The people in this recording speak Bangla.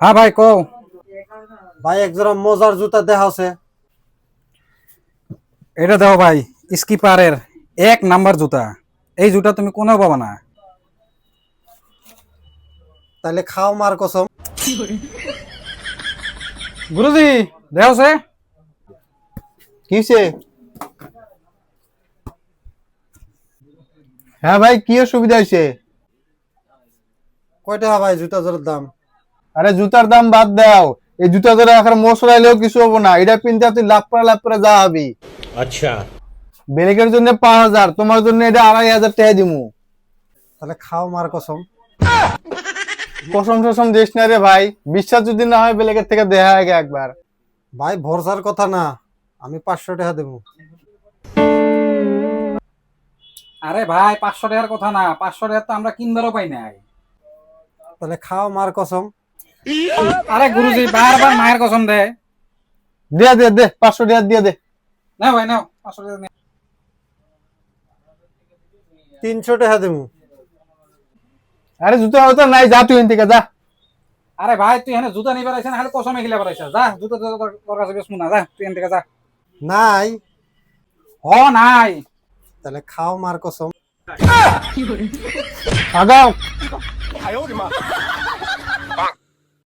হ্যাঁ ভাই কও। ভাই একজোড়া মোজার জুতা দেখা আছে। এটা দাও ভাই, স্কিপারের 1 নাম্বার জুতা। এই জুতা তুমি কোনেও পাবা না। তাহলে খাও মার কসম। গুরুজি দেও সে। কিসে? হ্যাঁ ভাই, কি অসুবিধা হয়েছে? কয় টাকা ভাই জুতা জোড়ার দাম? আরে জুতার দাম বাদ দাও, এই জুতা ধরে এখন মশলাইলেও কিছু হবো না। এটা পিনতে তুই লাভ করে যা হবি। अच्छा। বেলেকের জন্য 5,000, তোমার জন্য এটা 2,500 টাকা দিমু। তাহলে খাও মার কসম। কসম টসম দিস না রে ভাই, বিশ্বাস যদি না হয় বেলেকের থেকে দেখা আগে একবার। ভাই ভরসার কথা না, আমি 500 টাকা দেবো। আরে ভাই 500 টাকার কথা না, 500 টাকা তো আমরা কিনবারও পাই নাই। তাহলে খাও মার কসম। আরে গুরুজি বারবার মায়ের কসম দেয়। দিয়ে দে দে 500 টাকা দিয়ে দে। না ভাই নাও 500 টাকা নে। 300 টাকা দেবো। আরে জুতা হয়তো নাই, যা তুই এখান থেকে যা। আরে ভাই তুই এখানে জুতা নিয়ে বেড়াইছ না, খালি কসমে খেলে বেড়াইছ। যা জুতা তোর কাছে বেশ না, যা তুই এখান থেকে যা। নাই। নাই। তাহলে খাও মার কসম। আগাও।